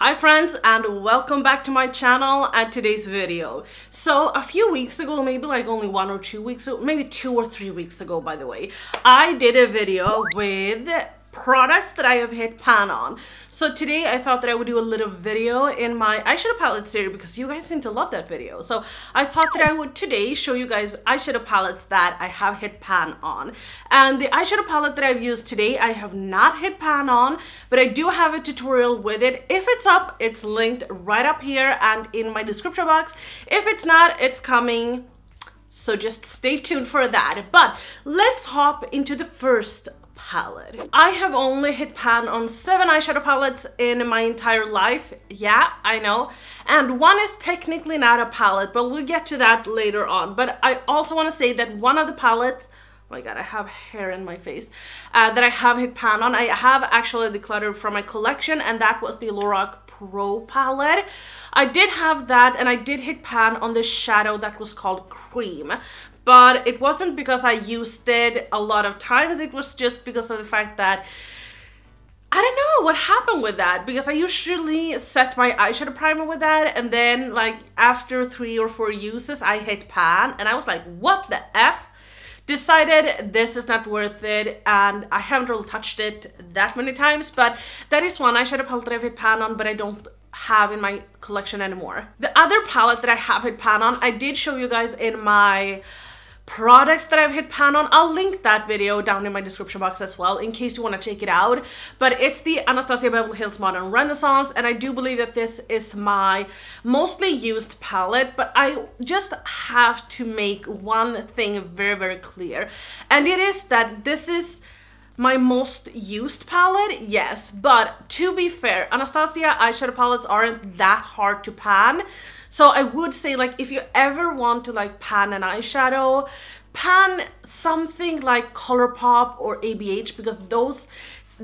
Hi friends, and welcome back to my channel and today's video. So a few weeks ago, maybe like only 1 or 2 weeks ago, maybe 2 or 3 weeks ago by the way, I did a video with products that I have hit pan on. So today I thought that I would do a little video in my eyeshadow palette series because you guys seem to love that video. So I thought that I would today show you guys eyeshadow palettes that I have hit pan on. And the eyeshadow palette that I've used today, I have not hit pan on, but I do have a tutorial with it. If it's up, it's linked right up here and in my description box. If it's not, it's coming. So just stay tuned for that. But let's hop into the first palette. I have only hit pan on 7 eyeshadow palettes in my entire life. Yeah, I know. And one is technically not a palette, but we'll get to that later on. But I also want to say that one of the palettes, oh my god, I have hair in my face, that I have hit pan on, I have actually decluttered from my collection, and that was the Lorac PRO Palette. I did have that, and I did hit pan on the shadow that was called Cream. But it wasn't because I used it a lot of times, it was just because of the fact that I don't know what happened with that, because I usually set my eyeshadow primer with that, and then like after 3 or 4 uses I hit pan and I was like, what the F? Decided this is not worth it, and I haven't really touched it that many times, but that is one eyeshadow palette that I've hit pan on but I don't have in my collection anymore. The other palette that I have hit pan on, I did show you guys in my products that I've hit pan on. I'll link that video down in my description box as well in case you want to check it out. But it's the Anastasia Beverly Hills Modern Renaissance, and I do believe that this is my mostly used palette, but I just have to make one thing very, very clear, and it is that this is my most used palette, yes, but to be fair, Anastasia eyeshadow palettes aren't that hard to pan. So I would say, like, if you ever want to like pan an eyeshadow, pan something like ColourPop or ABH, because those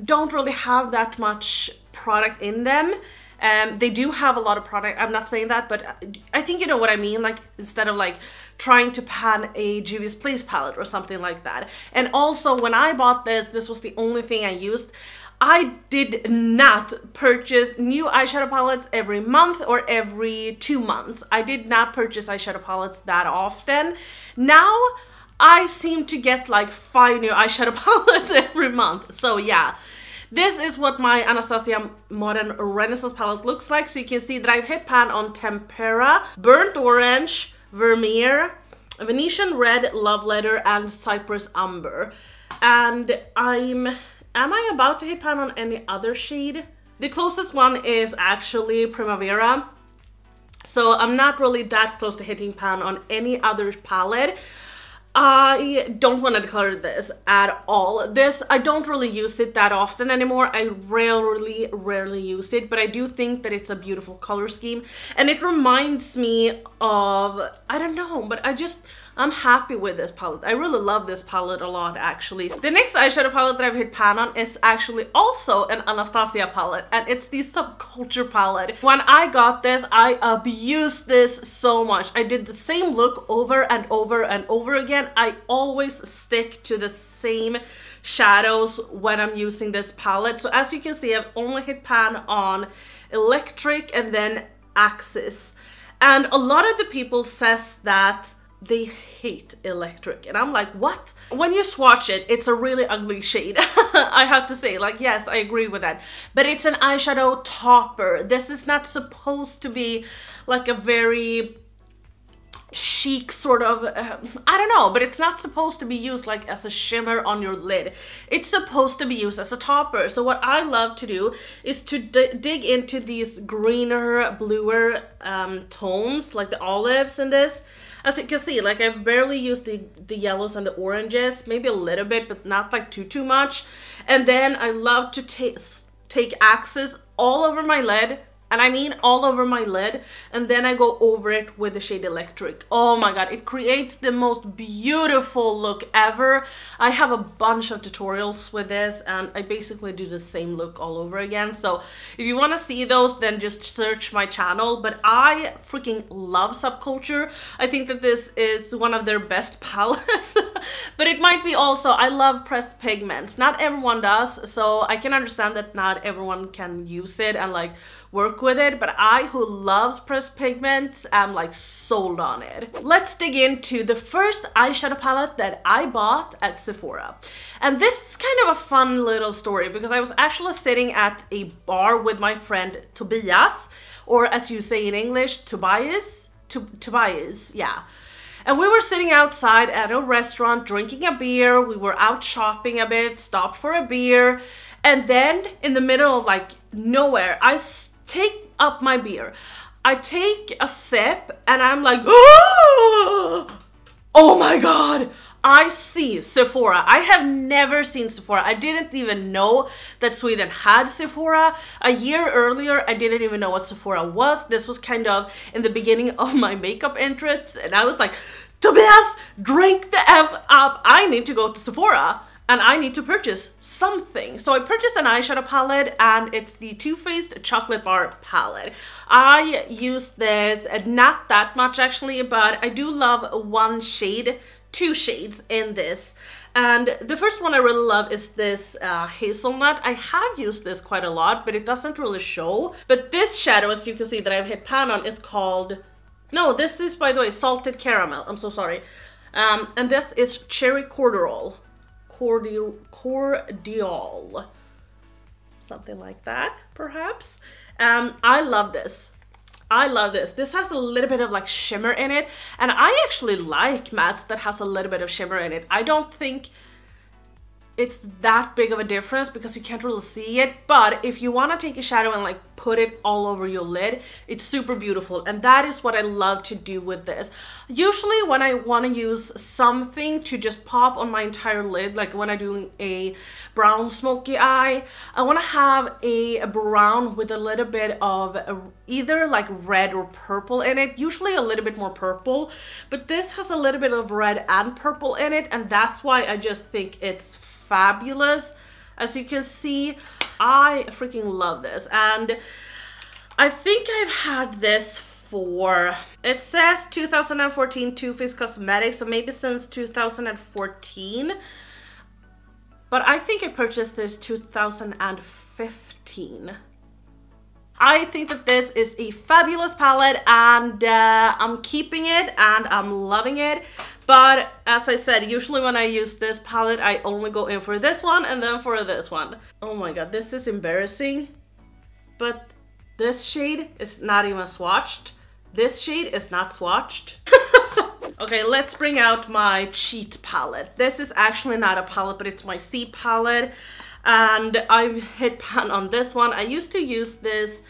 don't really have that much product in them. They do have a lot of product, I'm not saying that, but I think you know what I mean, like instead of like trying to pan a Juvias Please palette or something like that. And also when I bought this was the only thing I used. I did not purchase new eyeshadow palettes every month or every 2 months. I did not purchase eyeshadow palettes that often. Now I seem to get like 5 new eyeshadow palettes every month. So yeah. This is what my Anastasia Modern Renaissance palette looks like. So you can see that I've hit pan on Tempera, Burnt Orange, Vermeer, Venetian Red, Love Letter, and Cypress Umber. And am I about to hit pan on any other shade? The closest one is actually Primavera. So I'm not really that close to hitting pan on any other palette. I don't want to declare this at all. This, I don't really use it that often anymore. I rarely use it, but I do think that it's a beautiful color scheme. And it reminds me of, I don't know, but I'm happy with this palette. I really love this palette a lot, actually. The next eyeshadow palette that I've hit pan on is actually also an Anastasia palette, and it's the Subculture palette. When I got this, I abused this so much. I did the same look over and over and over again. I always stick to the same shadows when I'm using this palette. So as you can see, I've only hit pan on Electric and then Axis. And a lot of the people says that they hate Electric, and I'm like, what? When you swatch it, it's a really ugly shade. I have to say, like, yes, I agree with that, but it's an eyeshadow topper. This is not supposed to be like a very chic sort of, I don't know, but it's not supposed to be used like as a shimmer on your lid. It's supposed to be used as a topper. So what I love to do is to dig into these greener, bluer tones, like the olives in this. As you can see, like I've barely used the yellows and the oranges, maybe a little bit, but not like too much. And then I love to take Axis all over my lid, and I mean all over my lid, and then I go over it with the shade Electric. Oh my god, it creates the most beautiful look ever. I have a bunch of tutorials with this, and I basically do the same look all over again. So if you want to see those, then just search my channel. But I freaking love Subculture. I think that this is one of their best palettes. But it might be also, I love pressed pigments. Not everyone does, so I can understand that not everyone can use it and like work with it, but I, who loves pressed pigments, am like sold on it. Let's dig into the first eyeshadow palette that I bought at Sephora. And this is kind of a fun little story because I was actually sitting at a bar with my friend Tobias, or as you say in English, Tobias, yeah. And we were sitting outside at a restaurant drinking a beer. We were out shopping a bit, stopped for a beer. And then in the middle of like nowhere, I take up my beer. I take a sip and I'm like, oh my God. I see Sephora. I have never seen Sephora. I didn't even know that Sweden had Sephora. A year earlier, I didn't even know what Sephora was. This was kind of in the beginning of my makeup interests. And I was like, Tobias, drink the F up. I need to go to Sephora and I need to purchase something. So I purchased an eyeshadow palette, and it's the Too Faced Chocolate Bar palette. I used this, not that much actually, but I do love one shade, two shades in this. And the first one I really love is this hazelnut. I have used this quite a lot, but it doesn't really show. But this shadow, as you can see that I've hit pan on, is called, no, this is, by the way, Salted Caramel. I'm so sorry. And this is Cherry Cordial. Cordial. Something like that, perhaps. I love this. I love this. This has a little bit of like shimmer in it, and I actually like mattes that has a little bit of shimmer in it. I don't think it's that big of a difference because you can't really see it, but if you want to take a shadow and like put it all over your lid, it's super beautiful, and that is what I love to do with this. Usually when I want to use something to just pop on my entire lid, like when I'm doing a brown smoky eye, I want to have a brown with a little bit of either like red or purple in it, usually a little bit more purple, but this has a little bit of red and purple in it, and that's why I just think it's fabulous. As you can see, I freaking love this, and I think I've had this for, it says 2014 Too Faced Cosmetics, so maybe since 2014, but I think I purchased this 2015. I think that this is a fabulous palette, and I'm keeping it and I'm loving it. But as I said, usually when I use this palette, I only go in for this one and then for this one. Oh my God, this is embarrassing. But this shade is not even swatched. This shade is not swatched. Okay, let's bring out my cheat palette. This is actually not a palette, but it's my C palette. And I've hit pan on this one. I used to use this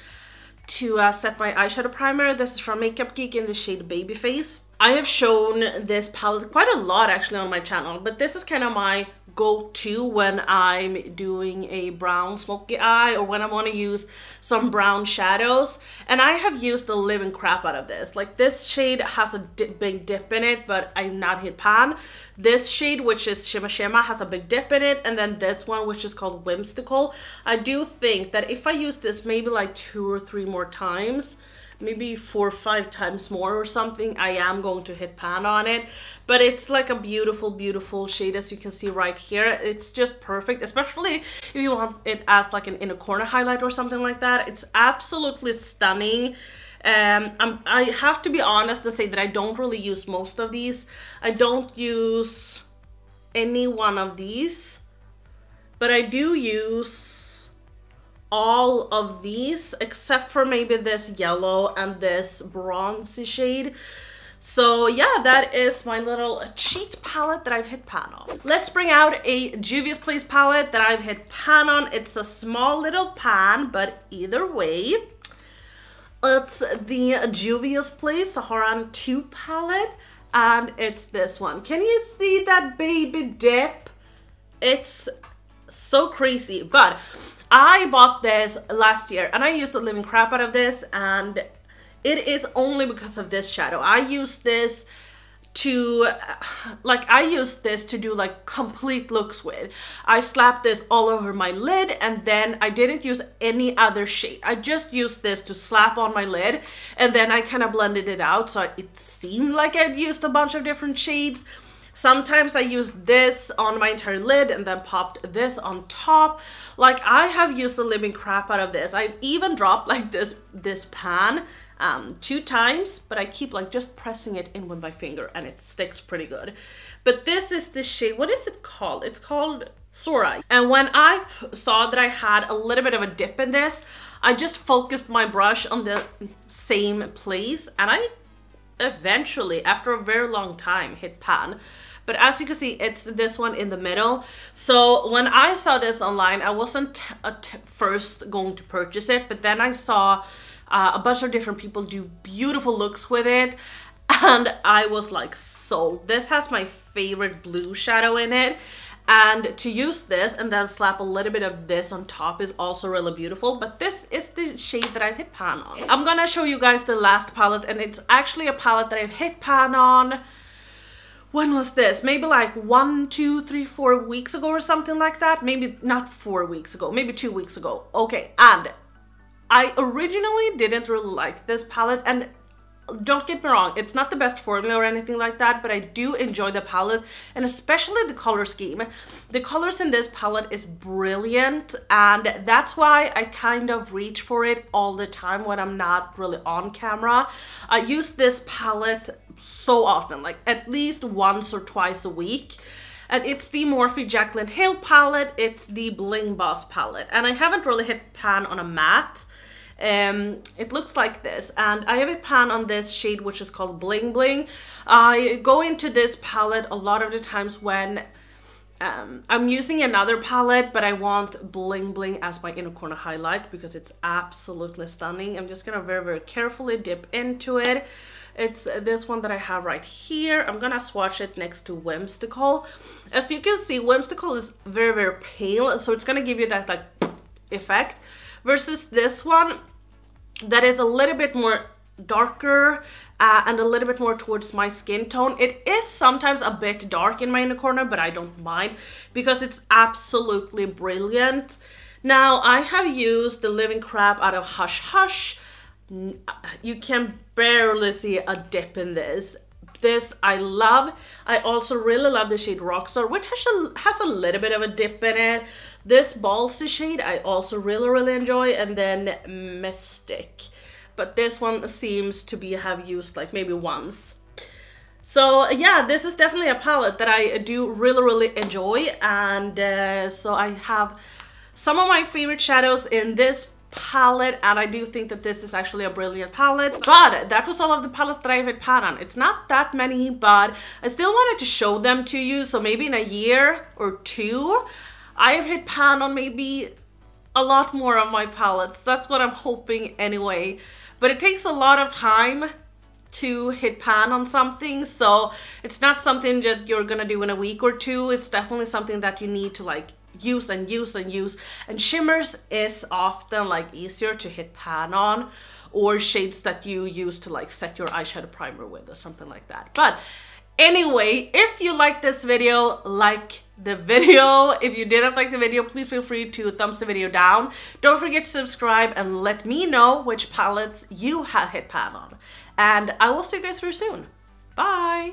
to set my eyeshadow primer. This is from Makeup Geek in the shade Babyface. I have shown this palette quite a lot actually on my channel, but this is kind of my go-to when I'm doing a brown smoky eye or when I want to use some brown shadows. And I have used the living crap out of this. Like, this shade has a big dip in it, but I'm not hit pan. This shade, which is Shimma Shimma, has a big dip in it, and then this one, which is called Whimsical. I do think that if I use this maybe like 2 or 3 more times, maybe 4 or 5 times more or something, I am going to hit pan on it. But it's like a beautiful, beautiful shade, as you can see right here. It's just perfect, especially if you want it as like an inner corner highlight or something like that. It's absolutely stunning. I have to be honest and say that I don't really use most of these. I don't use any one of these, but I do use all of these except for maybe this yellow and this bronzy shade. So yeah, that is my little cheat palette that I've hit pan on. Let's bring out a Juvia's Place palette that I've hit pan on. It's a small little pan, but either way, it's the Juvia's Place Saharan 2 palette, and it's this one. Can you see that baby dip? It's so crazy, but I bought this last year and I used the living crap out of this, and it is only because of this shadow. I use this to do like complete looks with. I slapped this all over my lid, and then I didn't use any other shade. I just used this to slap on my lid, and then I kind of blended it out so it seemed like I'd used a bunch of different shades. Sometimes I use this on my entire lid and then popped this on top. Like, I have used the living crap out of this. I've even dropped like this pan 2 times, but I keep like just pressing it in with my finger and it sticks pretty good. But this is the shade, what is it called? It's called Sunray. And when I saw that I had a little bit of a dip in this, I just focused my brush on the same place, and I eventually, after a very long time, hit pan. But as you can see, it's this one in the middle. So when I saw this online, I wasn't first going to purchase it, but then I saw a bunch of different people do beautiful looks with it, and I was like sold. This has my favorite blue shadow in it, and to use this and then slap a little bit of this on top is also really beautiful. But this is the shade that I've hit pan on. I'm gonna show you guys the last palette, and it's actually a palette that I've hit pan on. When was this? Maybe like 1, 2, 3, 4 weeks ago or something like that. Maybe not 4 weeks ago, maybe 2 weeks ago. Okay, and I originally didn't really like this palette, and don't get me wrong, it's not the best formula or anything like that, but I do enjoy the palette, and especially the color scheme. The colors in this palette is brilliant, and that's why I kind of reach for it all the time when I'm not really on camera. I use this palette so often, like at least once or twice a week. And it's the Morphe Jaclyn Hill palette, it's the Bling Boss palette, and I haven't really hit pan on a matte. It looks like this, and I have a pan on this shade which is called Bling Bling. I go into this palette a lot of the times when I'm using another palette, but I want Bling Bling as my inner corner highlight because it's absolutely stunning. I'm just gonna very, very carefully dip into it. It's this one that I have right here. I'm gonna swatch it next to Whimsical. As you can see, Whimsical is very, very pale, so it's gonna give you that like effect, versus this one that is a little bit more darker and a little bit more towards my skin tone. It is sometimes a bit dark in my inner corner, but I don't mind because it's absolutely brilliant. Now, I have used the living crap out of Hush Hush. You can barely see a dip in this. This I love. I also really love the shade Rockstar, which has a little bit of a dip in it. This Ballsy shade I also really, really enjoy, and then Mystic. But this one seems to have used like maybe once. So yeah, this is definitely a palette that I do really, really enjoy, and so I have some of my favorite shadows in this palette, and I do think that this is actually a brilliant palette. But that was all of the palettes that I've hit pan on. It's not that many, but I still wanted to show them to you, so maybe in a year or 2 I have hit pan on maybe a lot more of my palettes. That's what I'm hoping anyway. But it takes a lot of time to hit pan on something, so it's not something that you're gonna do in a week or 2. It's definitely something that you need to like use and use and use, and shimmers is often like easier to hit pan on, or shades that you use to like set your eyeshadow primer with or something like that. But anyway, if you like this video, like the video. If you didn't like the video, please feel free to thumbs the video down. Don't forget to subscribe and let me know which palettes you have hit pan on, and I will see you guys very soon. Bye.